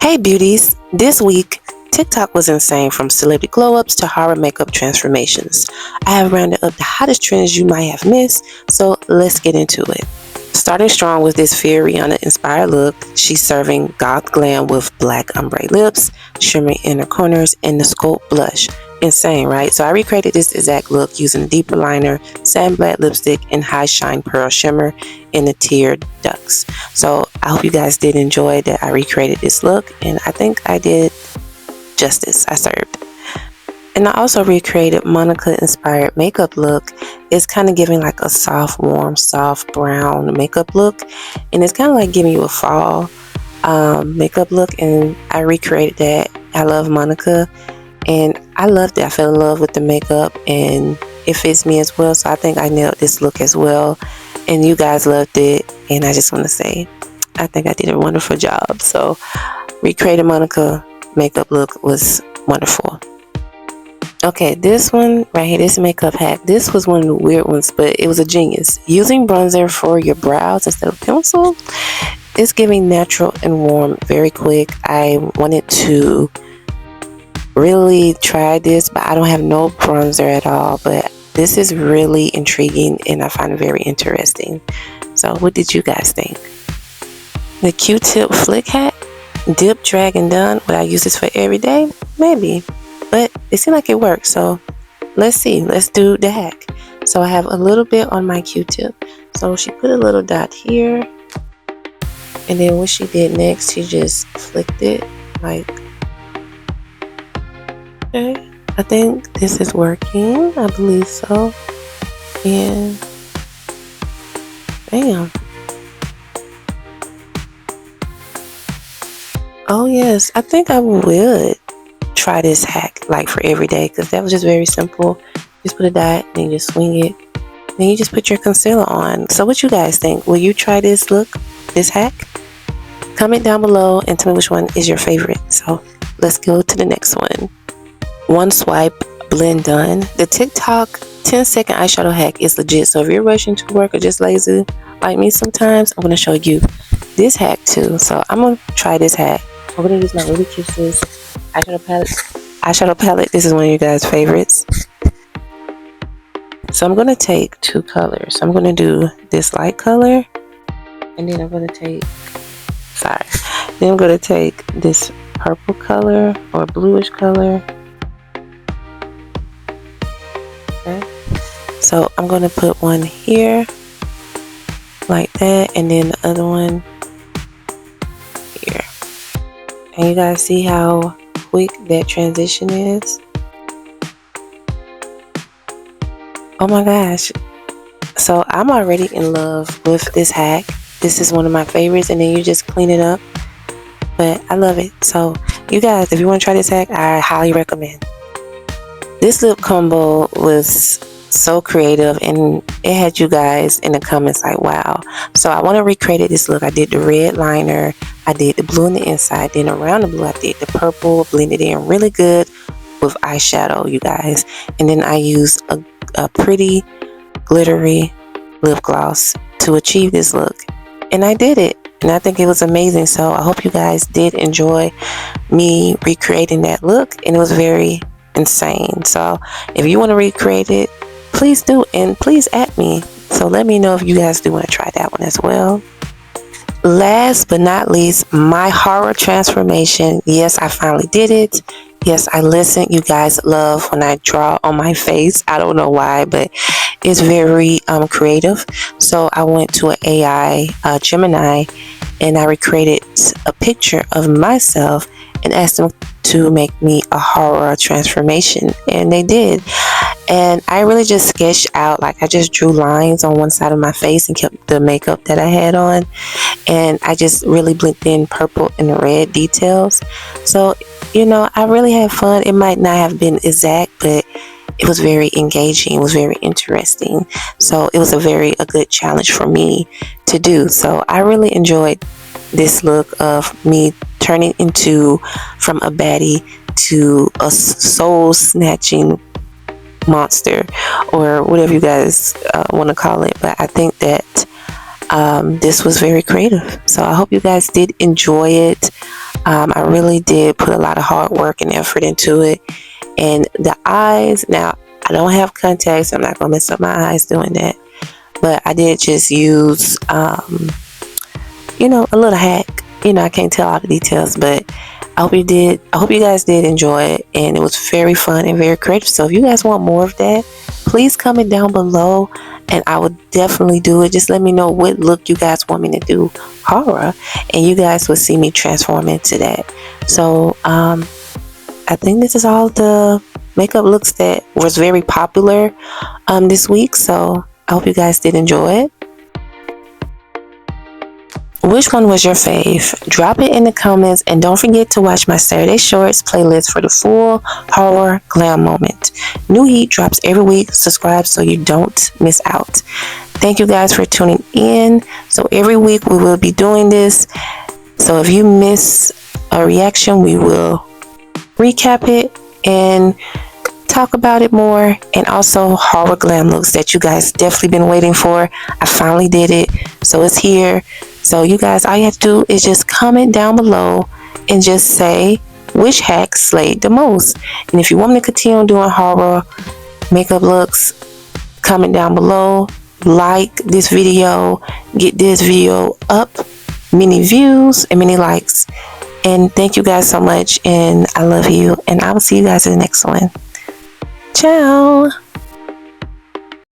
Hey beauties, this week TikTok was insane from celebrity glow-ups to horror makeup transformations. I have rounded up the hottest trends you might have missed, so let's get into it. Starting strong with this Fear Rihanna inspired look, she's serving goth glam with black ombre lips, shimmery inner corners, and the sculpt blush. Insane, right? So I recreated this exact look using deeper liner, sand black lipstick, and high shine pearl shimmer in the tiered ducks. So I hope you guys did enjoy that I recreated this look, and I think I did justice. I served. And I also recreated Monica inspired makeup look. It's kind of giving like a soft, warm, soft brown makeup look, and it's kind of like giving you a fall makeup look, and I recreated that. I love Monica, and I loved it. I fell in love with the makeup, and it fits me as well, so I think I nailed this look as well, and you guys loved it, and I just want to say I think I did a wonderful job. So recreating Monica makeup look was wonderful. Okay, this one right here, this makeup hack, this was one of the weird ones, but it was a genius. Using bronzer for your brows instead of pencil, it's giving natural and warm very quick. I wanted to really try this, but I don't have no bronzer at all, but this is really intriguing and I find it very interesting. So what did you guys think? The Q-tip flick hack, dip, drag, and done. Would I use this for every day? Maybe, but it seemed like it worked, so let's see. Let's do the hack. So I have a little bit on my Q-tip, so she put a little dot here, and then what she did next, she just flicked it like, okay, I think this is working. I believe so. And bam. Oh yes, I think I would try this hack like for every day, because that was just very simple. Just put a dot, then you just swing it, then you just put your concealer on. So what you guys think? Will you try this look, this hack? Comment down below and tell me which one is your favorite. So let's go to the next one. One swipe, blend done. The TikTok 10-second eyeshadow hack is legit. So if you're rushing to work or just lazy like me sometimes, I'm going to show you this hack too. So I'm going to try this hack. I'm going to use my Ruby Kisses eyeshadow palette. This is one of you guys' favorites. So I'm going to take two colors. I'm going to do this light color, and then I'm going to take, then I'm going to take this purple color or bluish color. Okay. So I'm going to put one here like that, and then the other one here. And you guys see how quick that transition is? Oh my gosh. So I'm already in love with this hack. This is one of my favorites, and then you just clean it up. But I love it. So you guys, if you want to try this hack, I highly recommend. This lip combo was so creative, and it had you guys in the comments like, wow. So I want to recreate this look. I did the red liner, I did the blue on the inside, then around the blue I did the purple, blended in really good with eyeshadow, you guys, and then I used a pretty glittery lip gloss to achieve this look, and I did it, and I think it was amazing. So I hope you guys did enjoy me recreating that look, and it was very insane. So if you want to recreate it, please do, and please add me, so let me know if you guys do want to try that one as well. Last but not least, my horror transformation. Yes, I finally did it. Yes, I listened. You guys love when I draw on my face. I don't know why, but it's very creative. So I went to an AI Gemini, and I recreated a picture of myself and asked them to make me a horror transformation, and they did. And I really just sketched out, like I just drew lines on one side of my face and kept the makeup that I had on, and I just really blended in purple and red details. So you know, I really had fun. It might not have been exact, but it was very engaging. It was very interesting. So it was a good challenge for me to do. So I really enjoyed this look of me turning into from a baddie to a soul snatching monster, or whatever you guys want to call it. But I think that this was very creative. So I hope you guys did enjoy it. I really did put a lot of hard work and effort into it. And the eyes, now I don't have contacts. I'm not gonna mess up my eyes doing that. But I did just use, a little hack. I can't tell all the details, but I hope you did. I hope you guys did enjoy it, and it was very fun and very creative. So if you guys want more of that, please comment down below, and I will definitely do it. Just let me know what look you guys want me to do, horror, and you guys will see me transform into that. So I think this is all the makeup looks that was very popular this week. So I hope you guys did enjoy it. Which one was your fave? Drop it in the comments, and don't forget to watch my Saturday Shorts playlist for the full horror glam moment. New heat drops every week. Subscribe so you don't miss out. Thank you guys for tuning in. So every week we will be doing this. So if you miss a reaction, we will recap it and talk about it more, and also horror glam looks that you guys definitely been waiting for. I finally did it, so it's here. So you guys, all you have to do is just comment down below and just say which hack slayed the most. And if you want me to continue doing horror makeup looks, comment down below, like this video, get this video up, many views and many likes. And thank you guys so much, and I love you, and I will see you guys in the next one. Ciao.